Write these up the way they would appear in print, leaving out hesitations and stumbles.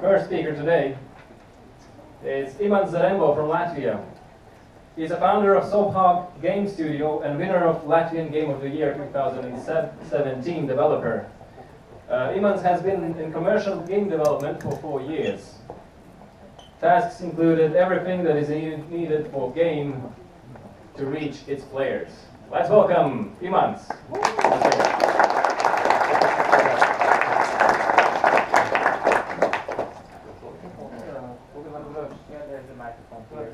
first speaker today is Imants Zarembo from Latvia. He's a founder of Soaphog Game Studio and winner of Latvian Game of the Year 2017 developer. Imants has been in commercial game development for 4 years. Tasks included everything that is needed for a game to reach its players. Let's welcome Imants. There's a microphone here.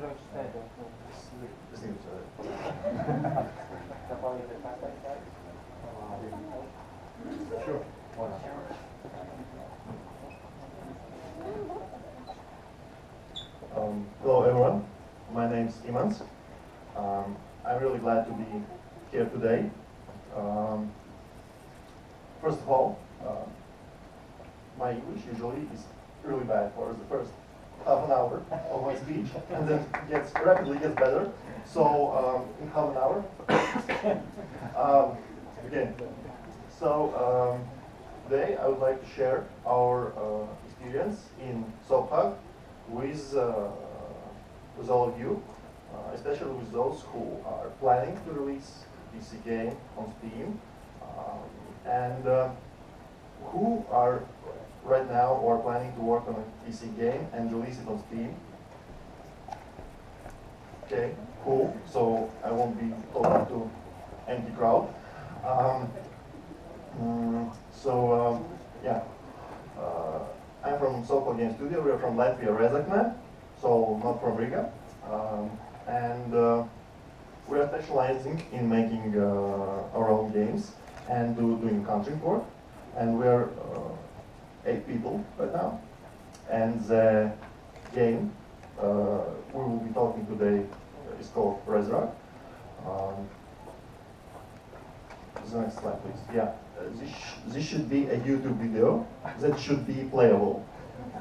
Sure. Hello everyone, my name is Imants. I'm really glad to be here today. First of all, my English usually is really bad for the first half an hour of my speech, and then rapidly gets better. So in half an hour, again. So today I would like to share our experience in Soaphog with all of you, especially with those who are planning to release PC game on Steam, and who are right now or planning to work on a PC game and release it on Steam. Okay, cool. So I won't be talking to empty crowd. Yeah. I'm from Soaphog Game Studio. We are from Latvia, Riga, so not from Riga. And we are specializing in making our own games and doing country work. And we are 8 people right now. And the game we will be talking today is called Riga. The next slide, please. Yeah. This should be a YouTube video that should be playable.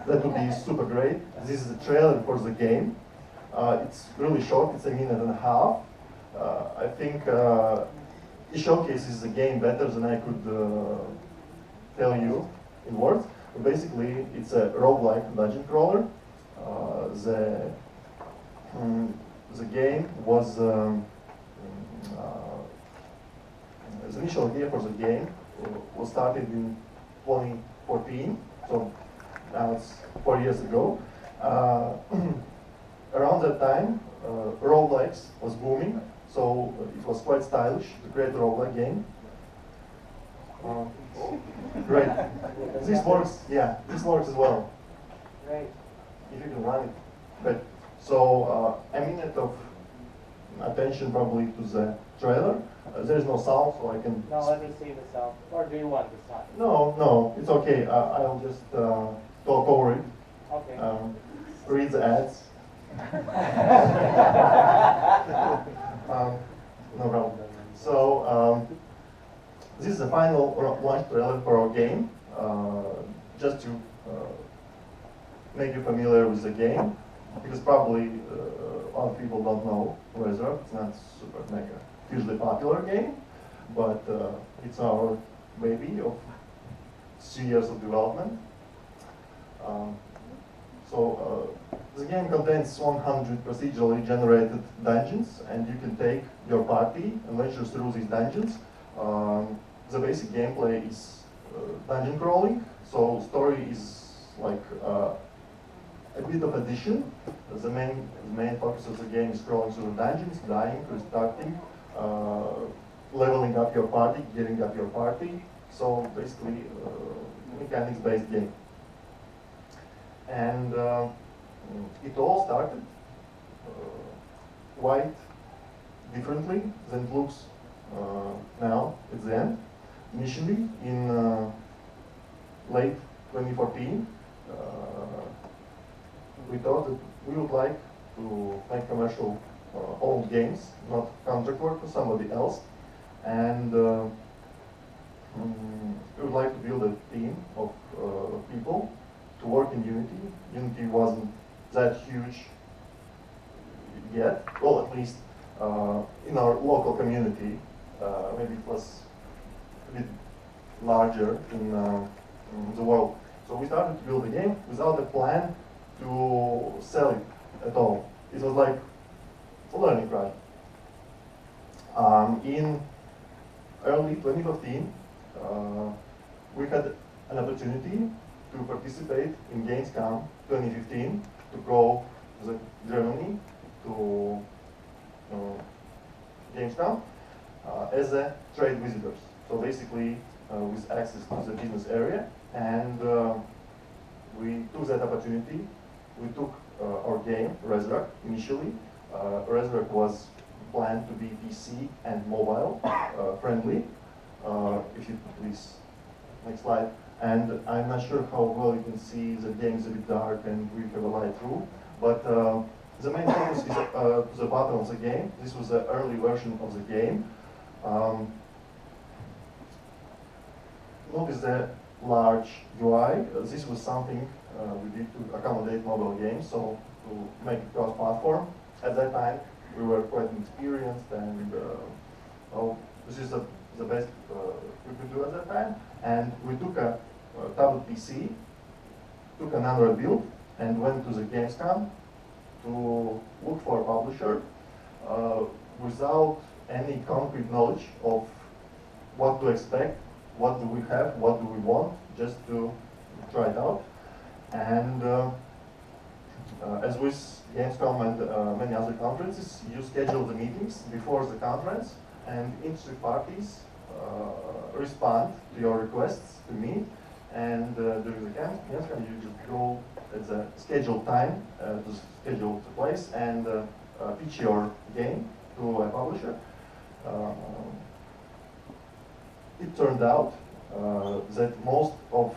That would be super great. This is a trailer for the game. It's really short, it's 1.5 minutes. I think it showcases the game better than I could tell you in words. But basically, it's a roguelike dungeon crawler. The game was the initial idea for the game was started in 2014, so now it's 4 years ago. Around that time, roguelikes was booming, so it was quite stylish to create a roguelike game. Great. This works, yeah, this works as well. Great. If you can run it. But so, a minute of attention probably to the trailer. There is no sound, so I can... No, let me see the sound. Or do you want the sound? No, it's okay. I'll just talk over it. Okay. Read the ads. No problem. So, this is the final launch trailer for our game. Just to make you familiar with the game, because probably a lot of people don't know Riga. It's not super mega hugely popular game, but it's our baby of 3 years of development. The game contains 100 procedurally generated dungeons, and you can take your party and venture through these dungeons. The basic gameplay is dungeon crawling, so story is like a bit of addition. The main focus of the game is crawling through the dungeons, dying, restarting, leveling up your party, gearing up your party. So basically, mechanics-based game. And it all started quite differently than it looks now at the end. Initially, in late 2014, we thought that we would like to make commercial owned games, not contract work for somebody else. And we would like to build a team of people to work in Unity. Unity wasn't that huge yet, well, at least in our local community. Maybe it was a bit larger in the world. So we started to build a game without a plan to sell it at all. It was like a learning project. In early 2015, we had an opportunity to participate in Gamescom 2015 to go to Germany to Gamescom as a trade visitors. So basically with access to the business area, and we took that opportunity. We took our game, Resurrect, initially. Resurrect was planned to be PC and mobile friendly. If you please, next slide. And I'm not sure how well you can see the game is a bit dark and we have a light through, but the main focus is to the bottom of the game. This was the early version of the game. Notice the large UI. This was something we did to accommodate mobile games, so to make it cross-platform. At that time, we were quite inexperienced, and this is the best we could do at that time. And we took a tablet PC, took an Android build, and went to the Gamescom to look for a publisher without any concrete knowledge of what to expect, what do we have, what do we want, just to try it out. And as with Gamescom and many other conferences, you schedule the meetings before the conference, and interested parties respond to your requests to meet. And during the Gamescom, you just go at the scheduled time to schedule the place and pitch your game to a publisher. It turned out that most of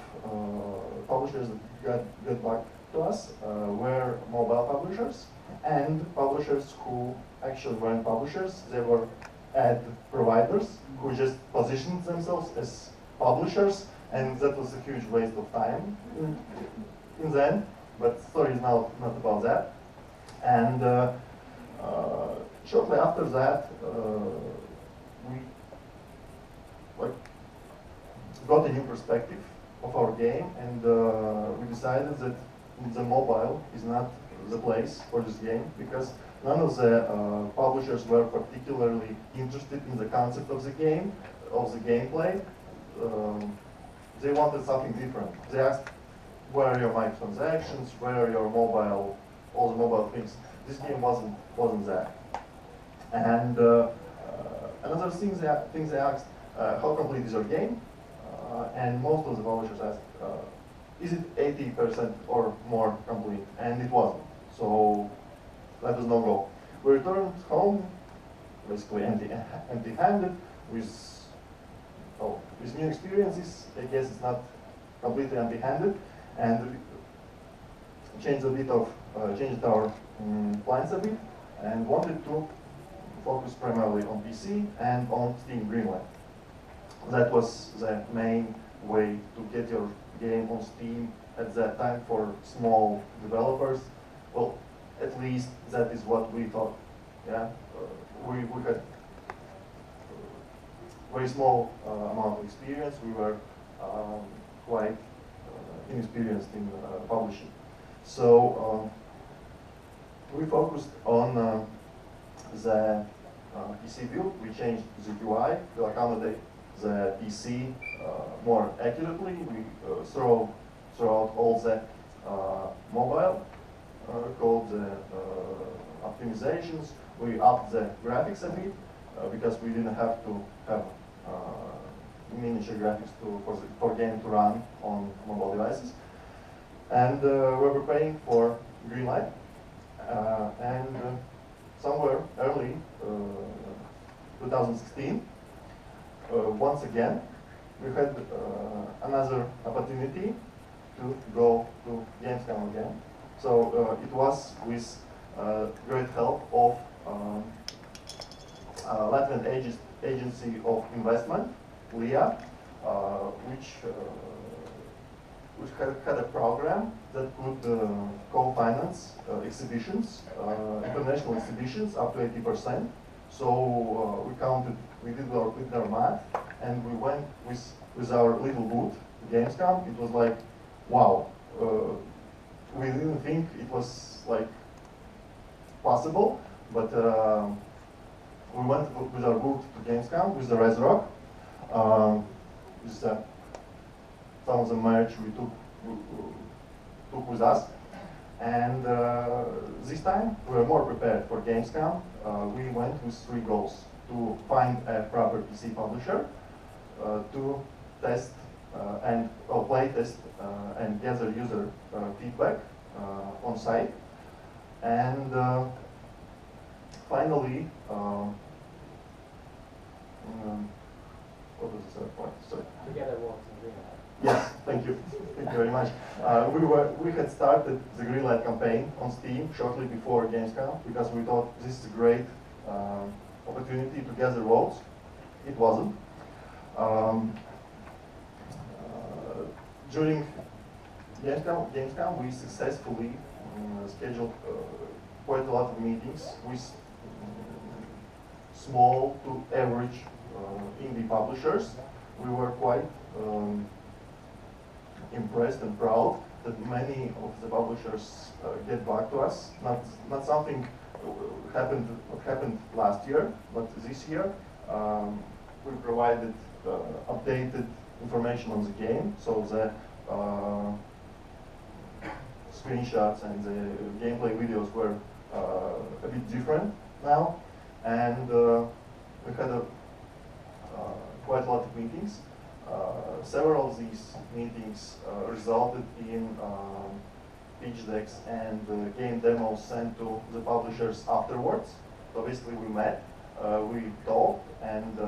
publishers that got back to us were mobile publishers, and publishers who actually weren't publishers. They were ad providers who just positioned themselves as publishers, and that was a huge waste of time in the end. But the story is now not about that. And shortly after that, we got a new perspective of our game, and we decided that the mobile is not the place for this game, because none of the publishers were particularly interested in the concept of the game, of the gameplay. They wanted something different. They asked, where are your microtransactions, where are your mobile, all the mobile things. This game wasn't that. And another thing they asked, how complete is your game? And most of the publishers asked, is it 80% or more complete? And it wasn't. So that was no go. We returned home, basically empty-handed, with new experiences. I guess it's not completely empty-handed, and changed our plans a bit, and wanted to focus primarily on PC and on Steam Greenlight. That was the main way to get your game on Steam at that time for small developers. Well, at least that is what we thought. Yeah, we had very small amount of experience. We were quite inexperienced in publishing. So we focused on the PC build. We changed the UI to accommodate the PC more accurately. We throw out all the mobile code, optimizations. We upped the graphics a bit because we didn't have to have miniature graphics for game to run on mobile devices. And we're preparing for Greenlight. And somewhere early 2016, once again, we had another opportunity to go to Gamescom again. So it was with great help of Latvian Agency of Investment, LIA, which had a program that could co-finance exhibitions, international exhibitions, up to 80%. So we did our math, and we went with our little booth, Gamescom. It was like wow, we didn't think it was like possible, but we went with our group to Gamescom with the Resrock. With some of the merch we took with us. And this time we were more prepared for Gamescom. We went with 3 goals: to find a proper PC publisher, to test and play test and gather user feedback on site, and finally, what was the third point? Sorry. Together walks in Riga. Yes, thank you. Thank you very much. We had started the Greenlight campaign on Steam shortly before Gamescom because we thought this is a great opportunity to gather votes. It wasn't. During Gamescom, we successfully scheduled quite a lot of meetings with small to average indie publishers. We were quite impressed and proud that many of the publishers get back to us. Not something what happened last year, but this year we provided updated information on the game, so the screenshots and the gameplay videos were a bit different now, and we had quite a lot of meetings. Several of these meetings resulted in pitch decks and game demos sent to the publishers afterwards. So basically we met, we talked, and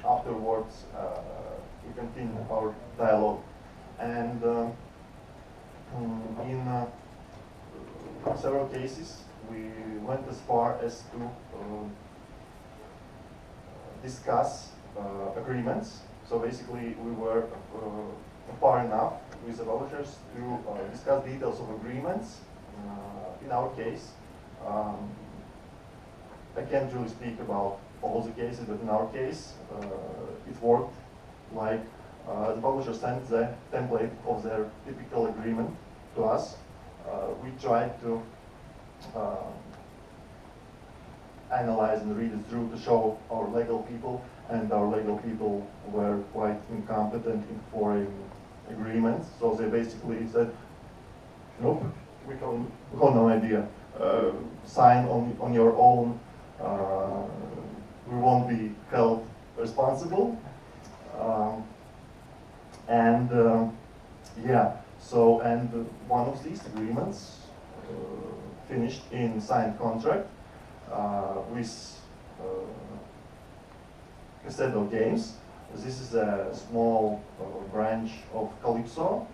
afterwards we continued our dialogue. And in several cases we went as far as to discuss agreements. So basically we were far enough with the publishers to discuss details of agreements. In our case, I can't really speak about all the cases, but in our case, it worked like the publisher sent the template of their typical agreement to us. We tried to analyze and read it through to show our legal people, and our legal people were quite incompetent in foreign agreements. So they basically said, nope, we have no idea. Sign on your own. We won't be held responsible. Yeah, so, and one of these agreements finished in signed contract with Casedo Games. This is a small branch of Calypso.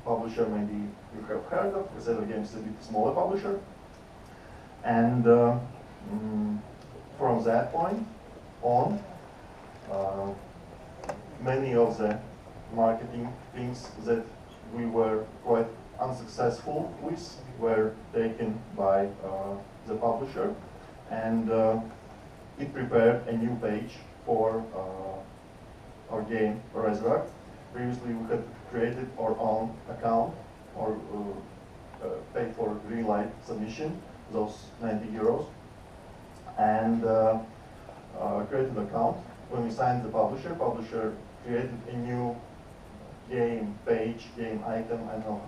Publisher maybe you have heard of. Casedo Games is a bit smaller publisher. And from that point on, many of the marketing things that we were quite unsuccessful with were taken by the publisher, and it prepared a new page for our game, Resurrect. Previously we had created our own account or paid for Greenlight submission, those 90 euros, and created an account. When we signed the publisher created a new game page, game item, I don't know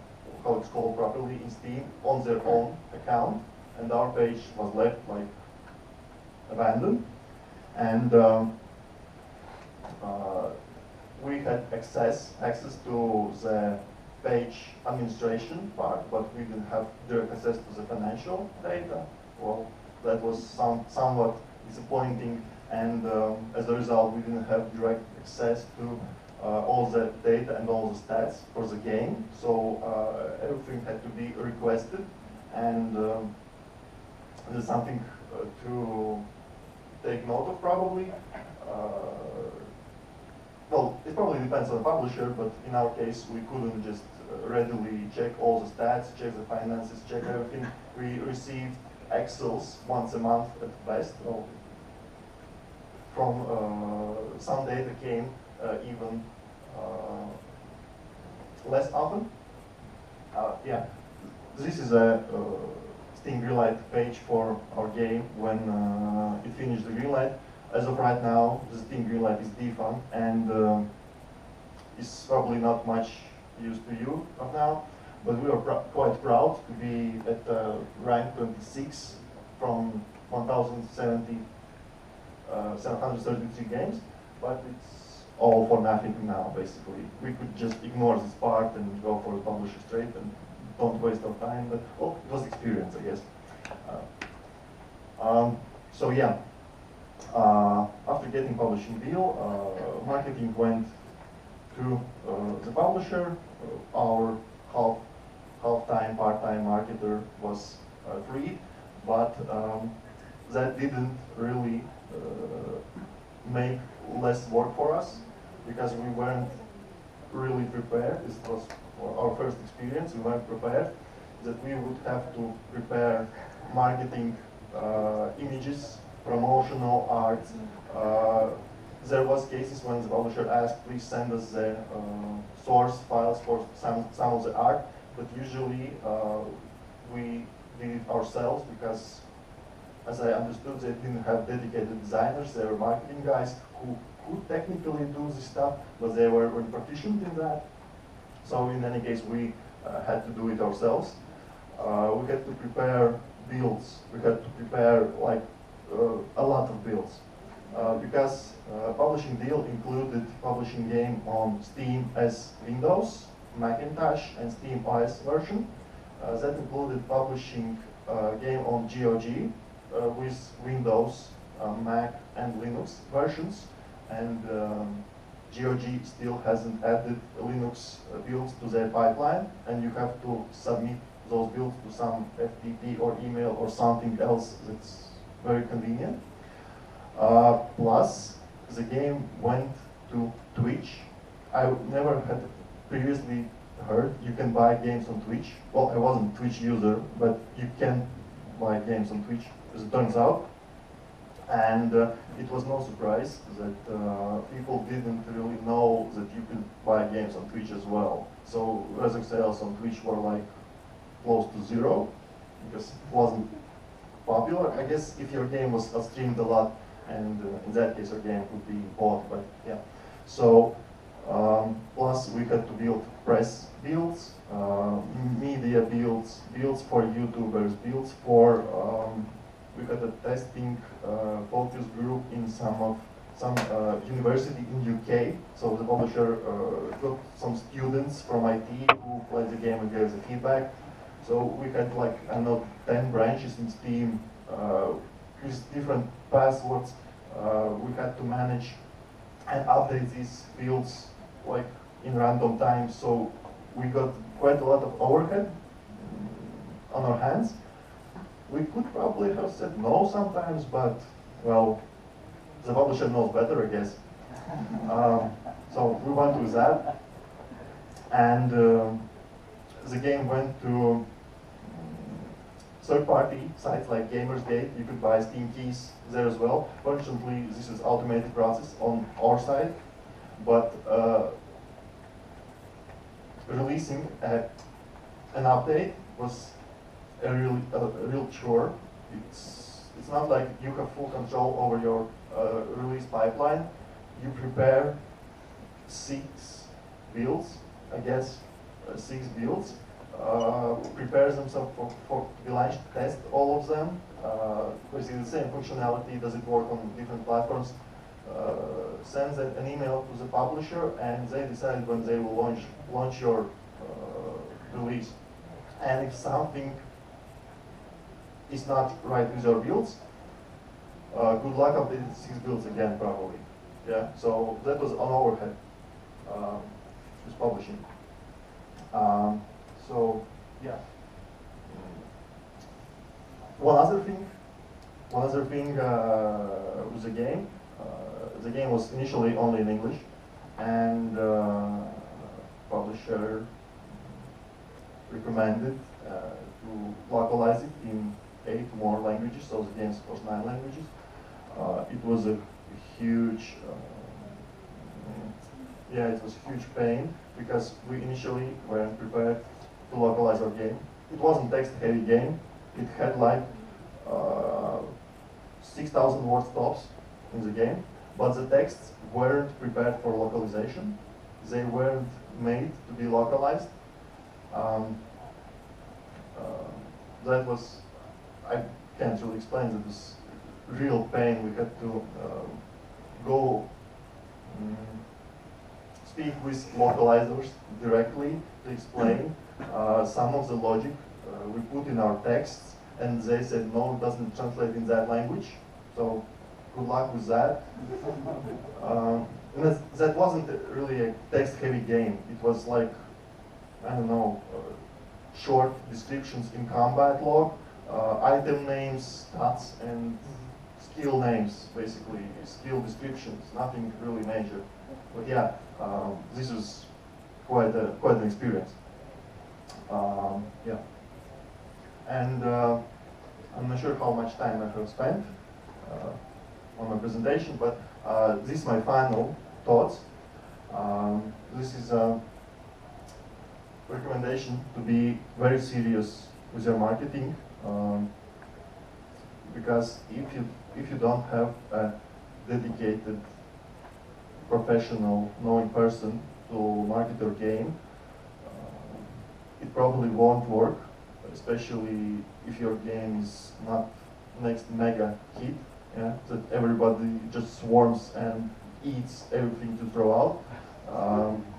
how it's called properly, in Steam on their own account, and our page was left like abandoned. And we had access to the page administration part, but we didn't have direct access to the financial data. Well, that was somewhat disappointing, and as a result, we didn't have direct access to all the data and all the stats for the game. So everything had to be requested, and there's something to take note of probably. Well, it probably depends on the publisher, but in our case, we couldn't just readily check all the stats, check the finances, check everything. We received Excels once a month at best. Well, from some data came even less often. Yeah, this is a Steam greenlight page for our game when it finished the greenlight. As of right now, the Steam greenlight is defunct and is probably not much used to you of now, but we are quite proud to be at rank 26 from 1,070 733 games, but it's all for nothing now, basically. We could just ignore this part and go for the publisher straight and don't waste our time, but well, it was experience, I guess. So yeah, after getting publishing deal, marketing went to the publisher. Our half-time, part-time marketer was free, but that didn't really make less work for us because we weren't really prepared. This was our first experience. We weren't prepared that we would have to prepare marketing images, promotional art. There was cases when the publisher asked, please send us the source files for some of the art, but usually we did it ourselves because, as I understood, they didn't have dedicated designers. They were marketing guys who could technically do this stuff, but they were proficient in that. So in any case, we had to do it ourselves. We had to prepare builds. We had to prepare like a lot of builds because publishing deal included publishing game on Steam as Windows, Macintosh, and Steam OS version. That included publishing game on GOG with Windows, Mac, and Linux versions, and GOG still hasn't added Linux builds to their pipeline, and you have to submit those builds to some FTP or email or something else that's very convenient. Plus, the game went to Twitch. I never had previously heard you can buy games on Twitch. Well, I wasn't a Twitch user, but you can buy games on Twitch, as it turns out. And it was no surprise that people didn't really know that you could buy games on Twitch as well. So reserve sales on Twitch were like close to zero because it wasn't popular. I guess if your game was streamed a lot, and in that case your game could be bought, but yeah. So plus we had to build press builds, media builds, builds for YouTubers, builds for we had a testing focus group in some university in UK. So the publisher got some students from IT who played the game and gave the feedback. So we had like, I don't know, 10 branches in Steam with different passwords. We had to manage and update these fields like in random time. So we got quite a lot of overhead on our hands. We could probably have said no sometimes, but well, the publisher knows better, I guess. So we went with that, and the game went to third-party sites like Gamersgate. You could buy Steam keys there as well. Fortunately, this is automated process on our side, but releasing an update was a real chore. It's not like you have full control over your release pipeline. You prepare 6 builds, I guess, 6 builds. Prepare them for to be launched, test all of them. Basically the same functionality, does it work on different platforms? Sends an email to the publisher, and they decide when they will launch your release. And if something is not right with your builds, good luck updating 6 builds again, probably. Yeah, so that was on overhead with publishing. So yeah. One other thing with the game. The game was initially only in English, and publisher recommended to localize it in 8 more languages, so the game supports 9 languages. It was a huge yeah, it was a huge pain because we initially weren't prepared to localize our game. It wasn't text-heavy game. It had like 6,000 word stops in the game, but the texts weren't prepared for localization. They weren't made to be localized. That was, I can't really explain, that was real pain. We had to go speak with localizers directly to explain some of the logic we put in our texts, and they said no, it doesn't translate in that language, so good luck with that. And that wasn't really a text-heavy game. It was like, I don't know, short descriptions in combat log, item names, stats, and skill names, basically, skill descriptions, nothing really major. But yeah, this was quite an experience. Yeah. And I'm not sure how much time I have spent on my presentation, but this is my final thoughts. This is a recommendation to be very serious with your marketing, because if you don't have a dedicated professional knowing person to market your game, it probably won't work, especially if your game is not next mega hit, yeah, that everybody just swarms and eats everything to throw out.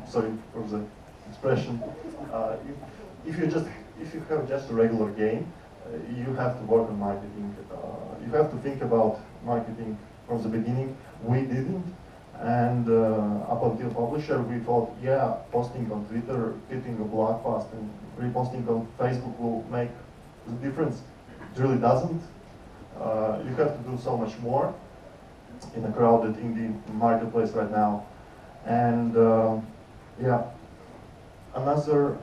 Sorry for the expression. If you have just a regular game, you have to work on marketing. You have to think about marketing from the beginning. We didn't, and up until publisher, we thought, yeah, posting on Twitter, tweeting a blog post, and reposting on Facebook will make the difference. It really doesn't. You have to do so much more in a crowded indie marketplace right now. And yeah, another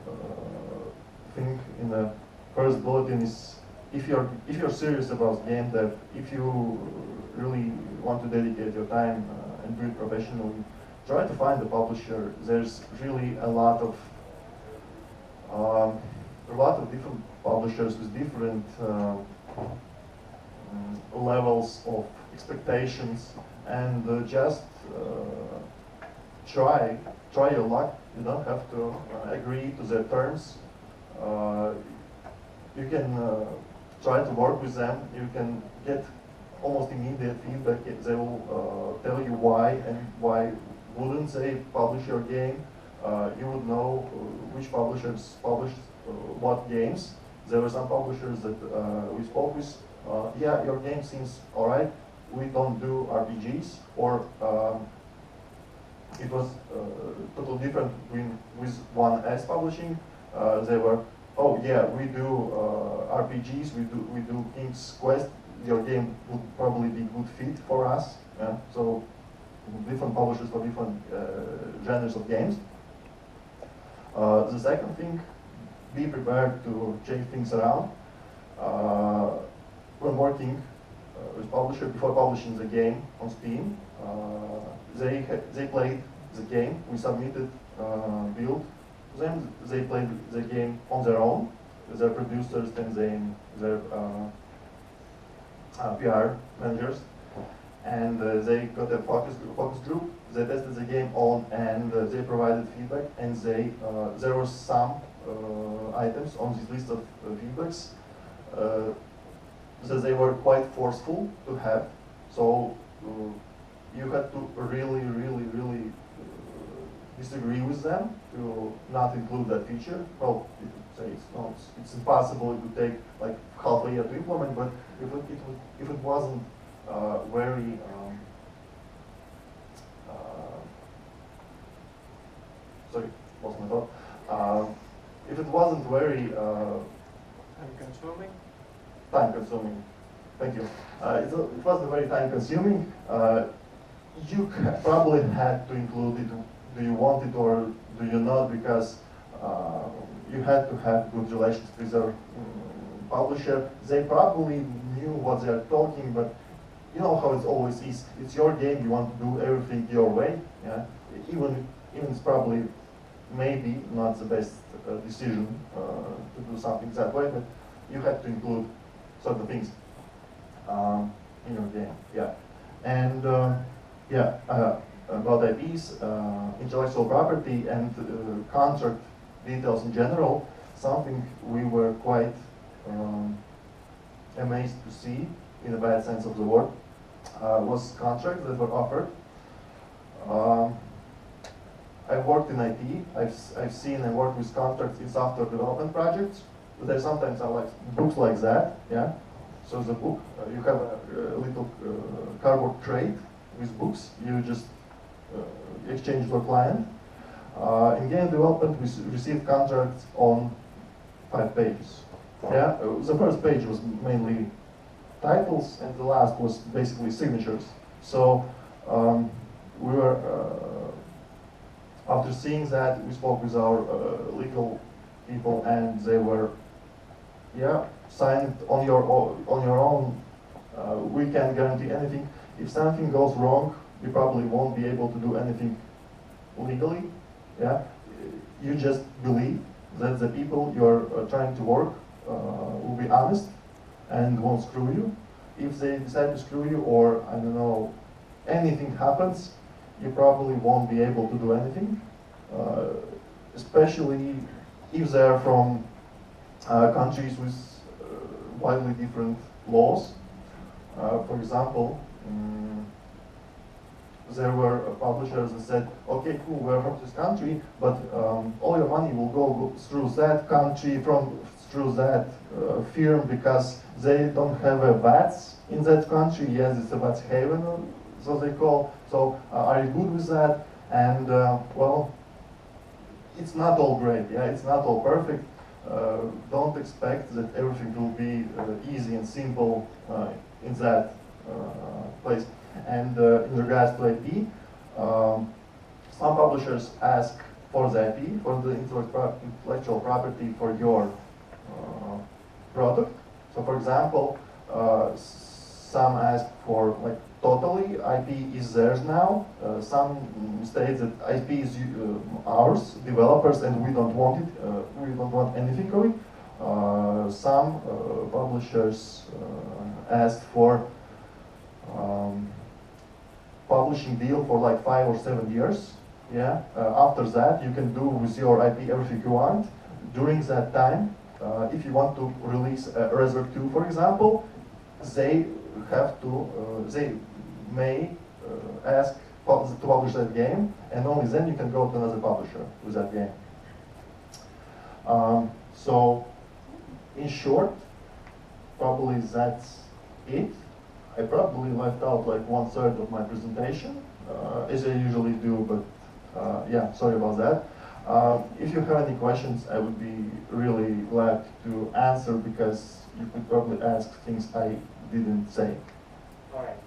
thing in the first bulletin is, if you're serious about game dev, if you really want to dedicate your time and do it professionally, try to find a publisher. There's really a lot of different publishers with different levels of expectations, and just try your luck. You don't have to agree to their terms. You can try to work with them. You can get almost immediate feedback. They will tell you why and why wouldn't they publish your game. You would know which publishers published what games. There were some publishers that we spoke with. Yeah, your game seems alright. We don't do RPGs, or it was totally different with 1S publishing. They were, oh yeah, we do RPGs, we do King's Quest. Your game would probably be good fit for us. Yeah? So different publishers for different genres of games. The second thing, be prepared to change things around. When working with publisher, before publishing the game on Steam, they played the game. We submitted build to them. They played the game on their own. Their producers and their PR managers, and they got a focus group. They tested the game on, and they provided feedback. And there were some items on this list of feedbacks that they were quite forceful to have. So you had to really disagree with them to not include that feature. Well, you could say it's impossible. It would take like half a year to implement. But if it wasn't very sorry, lost my thought. If it wasn't very time-consuming. Thank you. It wasn't very time-consuming. You probably had to include it. Do you want it or do you not? Because you had to have good relations with your publisher. They probably knew what they are talking, but you know how it always is. It's your game. You want to do everything your way. Yeah. Even even it's probably maybe not the best decision to do something that way, but you have to include certain things in your game. Yeah, and about IPs, intellectual property, and contract details in general, something we were quite amazed to see, in a bad sense of the word, was contracts that were offered. I've worked in IT. I've seen and worked with contracts in software development projects. But there sometimes are like books like that. Yeah. So the book, you have a little cardboard crate with books. You just exchange with your client. In game development, we received contracts on 5 pages. Yeah. The first page was mainly titles, and the last was basically signatures. So we were. After seeing that, we spoke with our legal people, and they were, yeah, signed on your own. We can't guarantee anything. If something goes wrong, you probably won't be able to do anything legally. Yeah, you just believe that the people you're trying to work will be honest and won't screw you. If they decide to screw you, or I don't know, anything happens, you probably won't be able to do anything, especially if they're from countries with widely different laws. For example, there were publishers that said, okay, cool, we're from this country, but all your money will go through that country, through that firm, because they don't have a VATs in that country. Yes, it's a VATs haven, so they call. So are you good with that? And well, it's not all great. Yeah, it's not all perfect. Don't expect that everything will be easy and simple in that place. And in regards to IP, some publishers ask for the IP, for the intellectual property for your product. So, for example, some ask for like totally IP is theirs now. Some state that IP is ours, developers, and we don't want it. We don't want anything of it. Some publishers ask for publishing deal for like 5 or 7 years. Yeah. After that, you can do with your IP everything you want. During that time, if you want to release Resurrect 2, for example, they have to, they may ask to publish that game, and only then you can go to another publisher with that game. So, in short, probably that's it. I probably left out like 1/3 of my presentation, as I usually do, but yeah, sorry about that. If you have any questions, I would be really glad to answer, because you could probably ask things I didn't say. All right.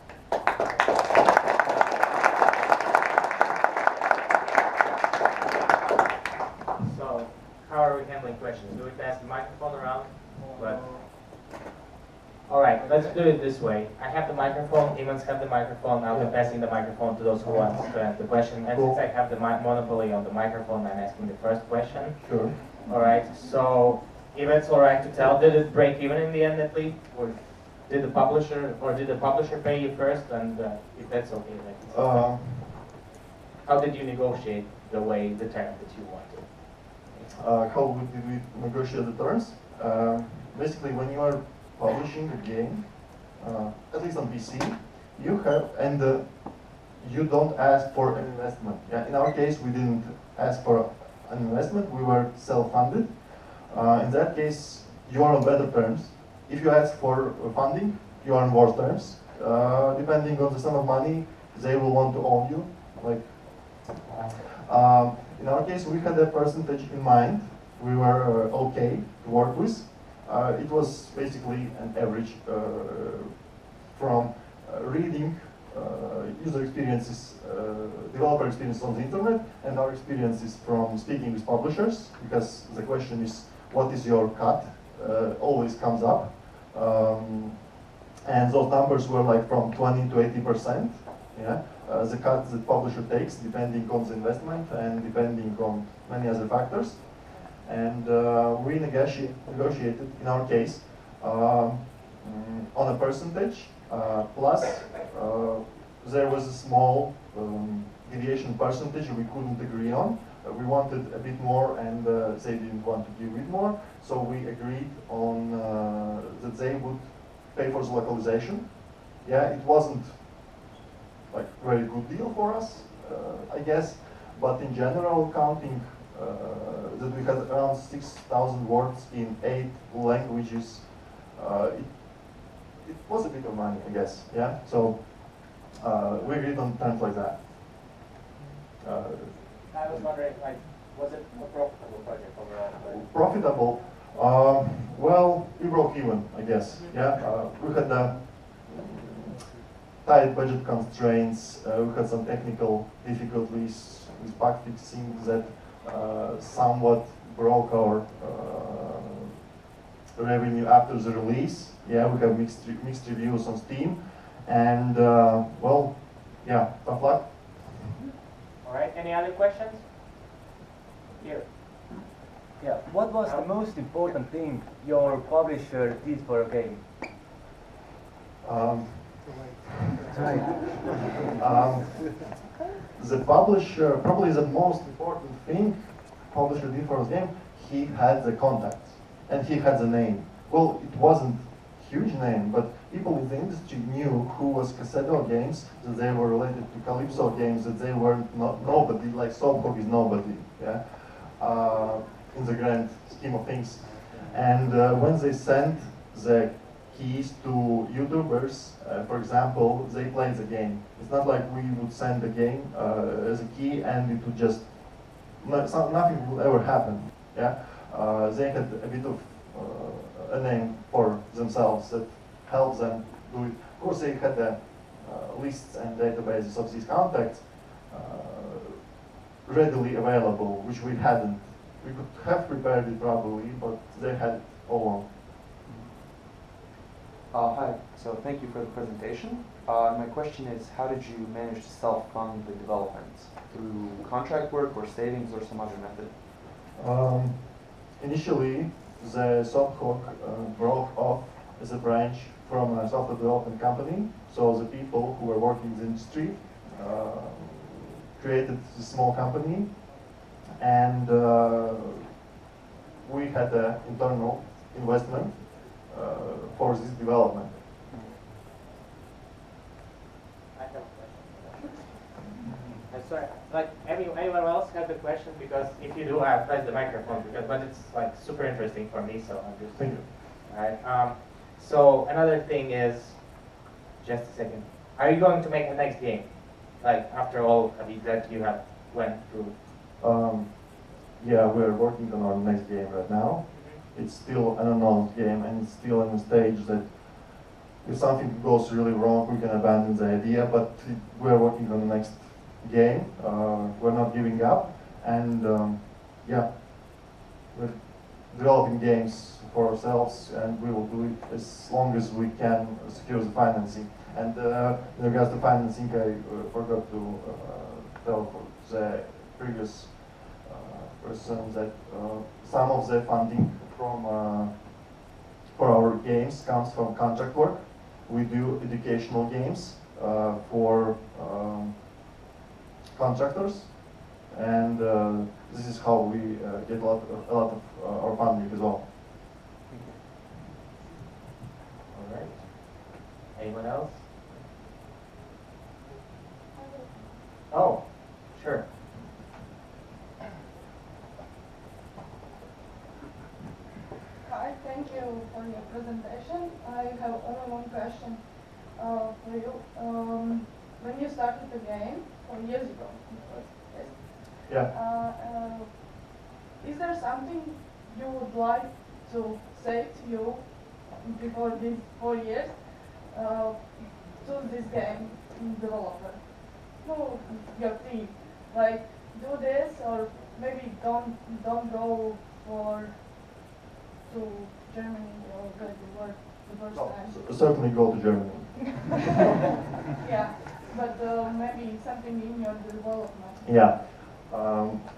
So, how are we handling questions? Do we pass the microphone around? But, all right, let's do it this way. I have the microphone, Imants have the microphone, I'll be passing the microphone to those who want to ask the question. And since I have the monopoly on the microphone, I'm asking the first question. Sure. All right, so if it's all right to tell, did it break even in the end at least? Or did the publisher pay you first? And if that's okay, like, how did you negotiate the terms that you wanted? How did we negotiate the terms? Basically, when you are publishing a game, at least on PC, you have, and you don't ask for an investment. Yeah, in our case, we didn't ask for an investment, we were self-funded. In that case, you are on better terms. If you ask for funding, you are on worse terms. Depending on the sum of money, they will want to own you. Like, in our case, we had a percentage in mind. We were okay to work with. It was basically an average from reading user experiences, developer experiences on the internet, and our experiences from speaking with publishers, because the question is, what is your cut? Always comes up. And those numbers were like from 20 to 80%. Yeah, the cut the publisher takes depending on the investment and depending on many other factors. And we negotiated, in our case, on a percentage, plus there was a small deviation percentage we couldn't agree on. We wanted a bit more and they didn't want to give it more, so we agreed on that they would pay for the localization. Yeah, it wasn't like a very good deal for us, I guess, but in general, counting that we had around 6,000 words in 8 languages, it was a bit of money, I guess, yeah? So we agreed on terms like that. I was wondering, like, was it a profitable project overall? Profitable? Well, we broke even, I guess, yeah? We had tight budget constraints, we had some technical difficulties with bug fixing that somewhat broke our revenue after the release. Yeah, we have mixed reviews on Steam, and well, yeah, tough luck. All right, any other questions? Here. Yeah, what was the most important thing your publisher did for a game? The publisher, probably the most important thing publisher did for his game, he had the contacts and he had the name. Well, it wasn't huge name, but people in the industry knew who was Cassetto Games, that they were related to Calypso Games, that they were nobody, like Soaphog is nobody, yeah, in the grand scheme of things. And when they sent the keys to YouTubers, for example, they played the game. It's not like we would send the game as a key and it would just, nothing would ever happen. Yeah, they had a bit of a name for themselves that helps them do it. Of course, they had the lists and databases of these contacts readily available, which we hadn't. We could have prepared it probably, but they had it all along. Hi, so thank you for the presentation. My question is, how did you manage to self-fund the development? Through contract work or savings or some other method? Initially, the Soaphog broke off as a branch from a software development company. So the people who were working in the industry created a small company, and we had an internal investment for this development. I have a question. I'm sorry, like anyone else have the question? Because if you do, I'll press the microphone, but it's like super interesting for me, so I'm just. Thank you. All right. So another thing is, just a second. Are you going to make the next game? Like after all of it that you have went through? Yeah, we're working on our next game right now. It's still an unknown game, and it's still in a stage that if something goes really wrong, we can abandon the idea, but we're working on the next game. We're not giving up, and yeah, we're developing games for ourselves, and we will do it as long as we can secure the financing. And in regards to financing, I forgot to tell the previous person that some of the funding from for our games comes from contract work. We do educational games for contractors, and this is how we get a lot of our funding as well. All right. Anyone else? Oh, sure. Hi, thank you for your presentation. I have only one question for you. When you started the game 4 years ago, yes? Yeah. Is there something you would like to say to you before these 4 years to this game developer? To your team, like do this or maybe don't go to Germany or go to work the first time. Certainly go to Germany. Yeah, but maybe something in your development. Yeah,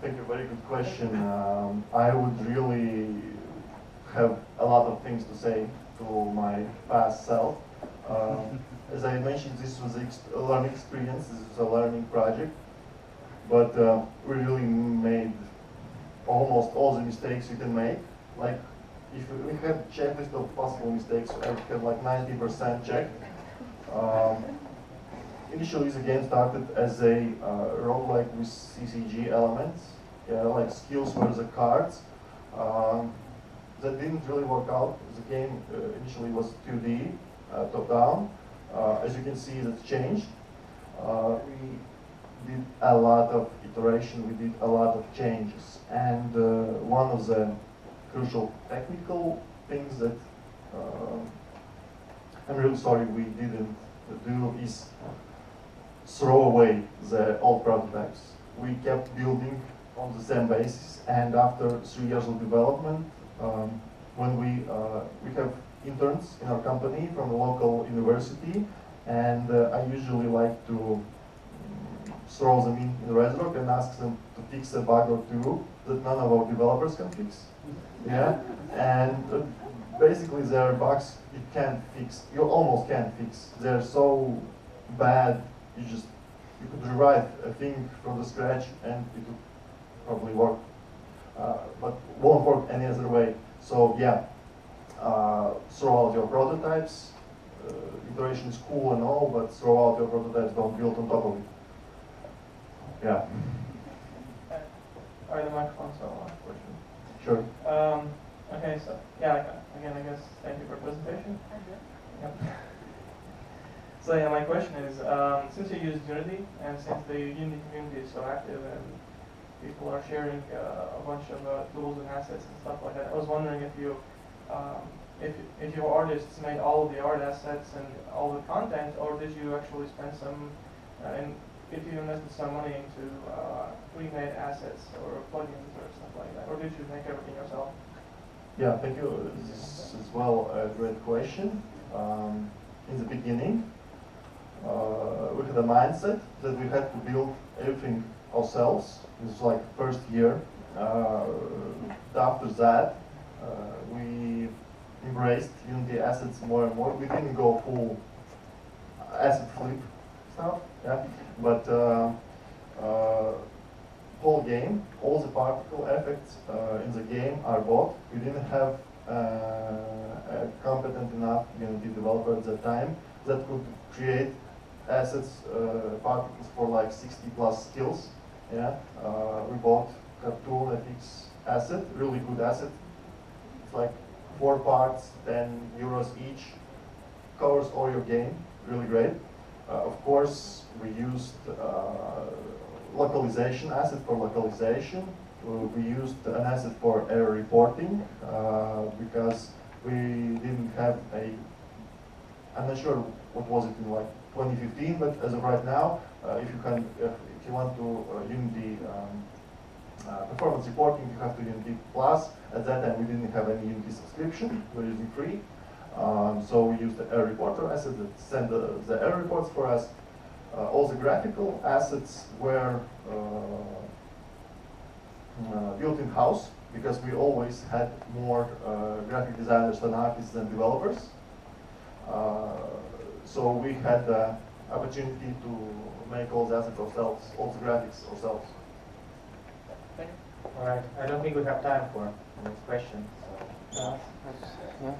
thank you, very good question. I would really have a lot of things to say to my past self. As I mentioned, this was a learning experience, this is a learning project, but we really made almost all the mistakes you can make. Like, if we had a checklist of possible mistakes, I would have like 90% checked. Initially, the game started as a roguelike with CCG elements, like skills were the cards. That didn't really work out. The game initially was 2D, top-down. As you can see, that's changed. We did a lot of iteration, we did a lot of changes. And one of the crucial technical things that I'm really sorry we didn't do is throw away the old prototypes. We kept building on the same basis, and after 3 years of development, when we have interns in our company from the local university, and I usually like to throw them in the Redrock and ask them to fix a bug or two that none of our developers can fix. Yeah, and basically there are bugs you can't fix, you almost can't fix. They're so bad, you could rewrite a thing from the scratch and it would probably work, but won't work any other way. So yeah, throw out your prototypes. Iteration is cool and all, but throw out your prototypes, don't build on top of it. Yeah. Alright, the microphone, so question. Sure. Okay, so yeah, again, I guess thank you for the presentation. Yep. So yeah, my question is, since you use Unity and since the Unity community is so active and people are sharing a bunch of tools and assets and stuff like that, I was wondering if you, if your artists made all of the art assets and all the content, or did you actually spend some, and if you invested some money into pre-made assets or plugins or stuff like that, or did you make everything yourself? Yeah, thank you. This is as well a great question. In the beginning, we had a mindset that we had to build everything ourselves. This was like first year. After that, we embraced Unity assets more and more. We didn't go full asset flip stuff, yeah, but whole game, all the particle effects in the game are bought. We didn't have a competent enough Unity developer at that time that could create assets, particles for like 60 plus skills. Yeah, we bought Cartoon FX asset, really good asset. It's like 4 parts, 10 euros each, covers all your game, really great. Of course, we used localization asset for localization. We used an asset for error reporting because we didn't have a, I'm not sure what was it in like 2015, but as of right now, if you want to Unity performance reporting, you have to Unity Plus. At that time, we didn't have any Unity subscription. We're using free. So we used the error reporter asset that sent the error reports for us. All the graphical assets were built in-house because we always had more graphic designers than artists and developers. So we had the opportunity to make all the assets ourselves, all the graphics ourselves. Thank you. All right, I don't think we have time for the next question. So. Yeah.